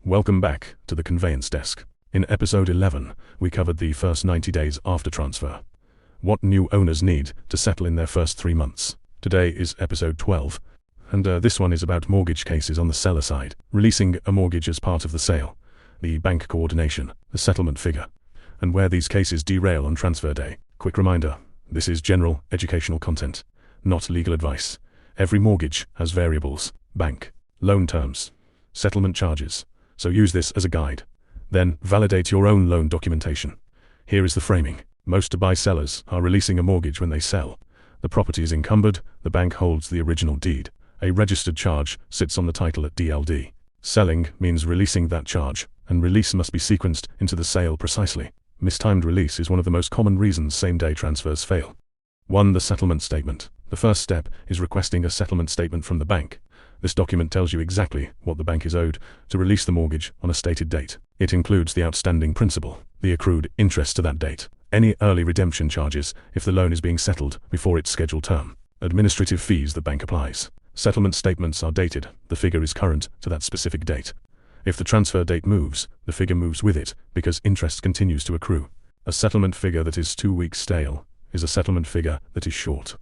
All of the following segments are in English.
Welcome back to the Conveyance Desk. In episode 11, we covered the first 90 days after transfer. What new owners need to settle in their first 3 months. Today is episode 12, and this one is about mortgage cases on the seller side, releasing a mortgage as part of the sale, the bank coordination, the settlement figure, and where these cases derail on transfer day. Quick reminder, this is general educational content, not legal advice. Every mortgage has variables, bank, loan terms, settlement charges, so use this as a guide. Then validate your own loan documentation. Here is the framing. Most to-buy sellers are releasing a mortgage when they sell. The property is encumbered, the bank holds the original deed. A registered charge sits on the title at DLD. Selling means releasing that charge, and release must be sequenced into the sale precisely. Mistimed release is one of the most common reasons same-day transfers fail. 1. The settlement statement. The first step is requesting a settlement statement from the bank. This document tells you exactly what the bank is owed to release the mortgage on a stated date. It includes the outstanding principal, the accrued interest to that date, any early redemption charges if the loan is being settled before its scheduled term, administrative fees the bank applies. Settlement statements are dated, the figure is current to that specific date. If the transfer date moves, the figure moves with it because interest continues to accrue. A settlement figure that is 2 weeks stale is a settlement figure that is short.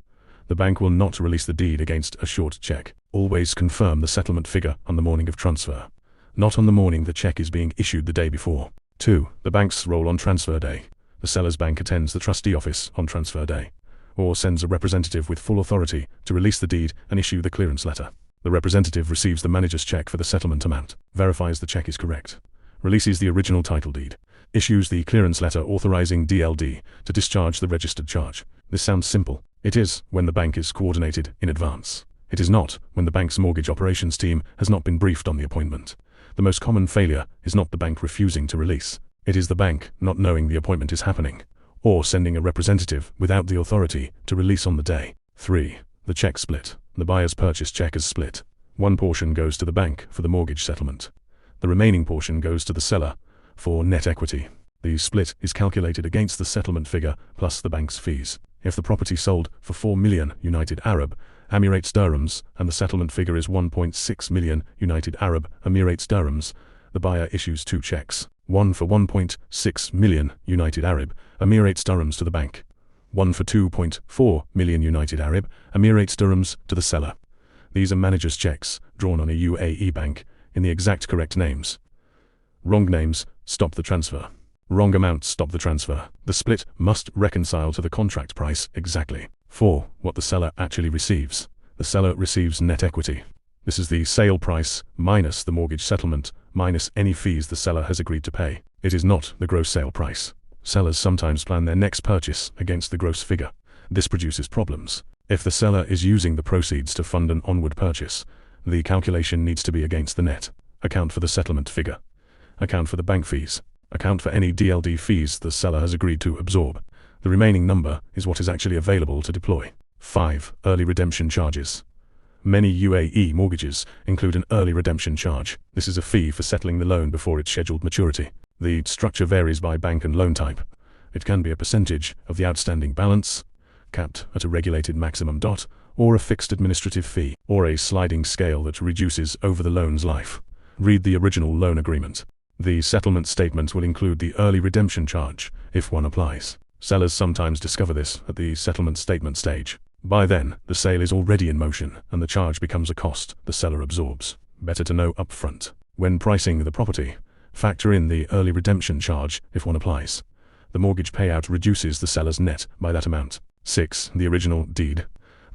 The bank will not release the deed against a short check. Always confirm the settlement figure on the morning of transfer, not on the morning the check is being issued the day before. 2. The bank's role on transfer day. The seller's bank attends the trustee office on transfer day, or sends a representative with full authority to release the deed and issue the clearance letter. The representative receives the manager's check for the settlement amount, verifies the check is correct, releases the original title deed, issues the clearance letter authorizing DLD to discharge the registered charge. This sounds simple. It is when the bank is coordinated in advance. It is not when the bank's mortgage operations team has not been briefed on the appointment. The most common failure is not the bank refusing to release. It is the bank not knowing the appointment is happening, or sending a representative without the authority to release on the day. 3. The check split. The buyer's purchase check is split. One portion goes to the bank for the mortgage settlement. The remaining portion goes to the seller for net equity. The split is calculated against the settlement figure plus the bank's fees. If the property sold for 4 million United Arab Emirates dirhams and the settlement figure is 1.6 million United Arab Emirates dirhams, the buyer issues 2 checks, one for 1.6 million United Arab Emirates dirhams to the bank, one for 2.4 million United Arab Emirates dirhams to the seller. These are manager's checks, drawn on a UAE bank, in the exact correct names. Wrong names stop the transfer. Wrong amounts stop the transfer. The split must reconcile to the contract price exactly. 4. What the seller actually receives. The seller receives net equity. This is the sale price minus the mortgage settlement, minus any fees the seller has agreed to pay. It is not the gross sale price. Sellers sometimes plan their next purchase against the gross figure. This produces problems. If the seller is using the proceeds to fund an onward purchase, the calculation needs to be against the net. Account for the settlement figure. Account for the bank fees. Account for any DLD fees the seller has agreed to absorb. The remaining number is what is actually available to deploy. 5. Early redemption charges. Many UAE mortgages include an early redemption charge. This is a fee for settling the loan before its scheduled maturity. The structure varies by bank and loan type. It can be a percentage of the outstanding balance, capped at a regulated maximum dot, or a fixed administrative fee, or a sliding scale that reduces over the loan's life. Read the original loan agreement. The settlement statement will include the early redemption charge, if one applies. Sellers sometimes discover this at the settlement statement stage. By then, the sale is already in motion, and the charge becomes a cost the seller absorbs. Better to know upfront. When pricing the property, factor in the early redemption charge if one applies. The mortgage payout reduces the seller's net by that amount. 6. The original deed.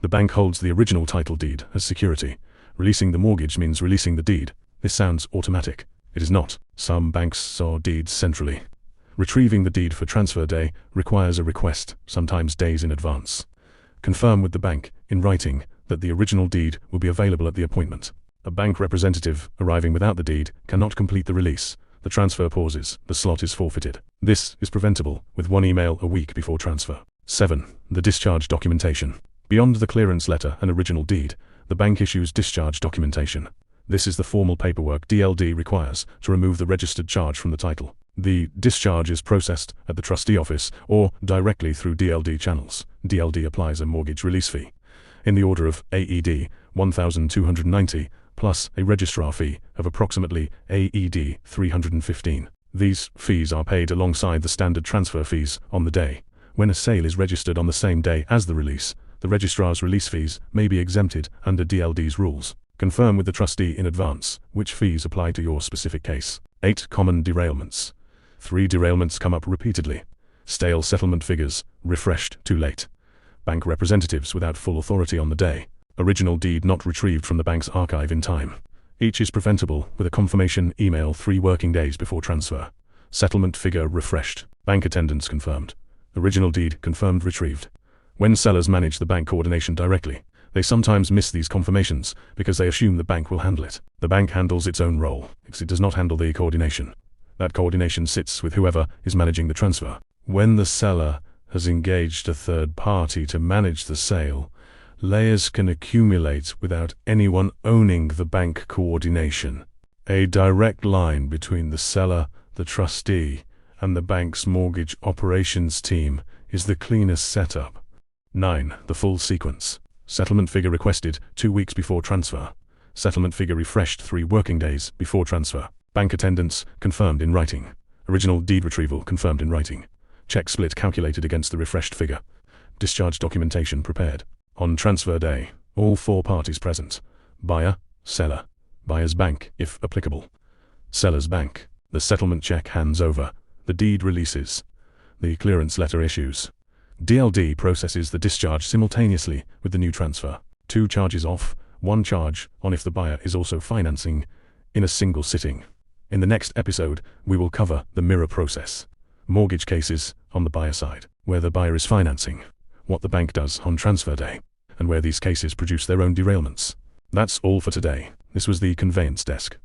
The bank holds the original title deed as security. Releasing the mortgage means releasing the deed. This sounds automatic. It is not. Some banks store deeds centrally. Retrieving the deed for transfer day requires a request, sometimes days in advance. Confirm with the bank, in writing, that the original deed will be available at the appointment. A bank representative arriving without the deed cannot complete the release. The transfer pauses, the slot is forfeited. This is preventable with 1 email a week before transfer. 7. The discharge documentation. Beyond the clearance letter and original deed, the bank issues discharge documentation. This is the formal paperwork DLD requires to remove the registered charge from the title. The discharge is processed at the trustee office or directly through DLD channels. DLD applies a mortgage release fee in the order of AED 1,290 plus a registrar fee of approximately AED 315. These fees are paid alongside the standard transfer fees on the day. When a sale is registered on the same day as the release, the registrar's release fees may be exempted under DLD's rules. Confirm with the trustee in advance which fees apply to your specific case. 8 common derailments. 3 derailments come up repeatedly. Stale settlement figures, refreshed too late. Bank representatives without full authority on the day. Original deed not retrieved from the bank's archive in time. Each is preventable with a confirmation email 3 working days before transfer. Settlement figure refreshed. Bank attendance confirmed. Original deed confirmed retrieved. When sellers manage the bank coordination directly, they sometimes miss these confirmations because they assume the bank will handle it. The bank handles its own role, because it does not handle the coordination. That coordination sits with whoever is managing the transfer. When the seller has engaged a third party to manage the sale, layers can accumulate without anyone owning the bank coordination. A direct line between the seller, the trustee, and the bank's mortgage operations team is the cleanest setup. 9. The full sequence. Settlement figure requested 2 weeks before transfer. Settlement figure refreshed 3 working days before transfer. Bank attendance confirmed in writing. Original deed retrieval confirmed in writing. Check split calculated against the refreshed figure. Discharge documentation prepared. On transfer day, all 4 parties present. Buyer, seller, buyer's bank, if applicable. Seller's bank. The settlement check hands over. The deed releases. The clearance letter issues. DLD processes the discharge simultaneously with the new transfer. 2 charges off, 1 charge on if the buyer is also financing, in a single sitting. In the next episode, we will cover the mirror process. Mortgage cases on the buyer side, where the buyer is financing, what the bank does on transfer day, and where these cases produce their own derailments. That's all for today. This was the Conveyance Desk.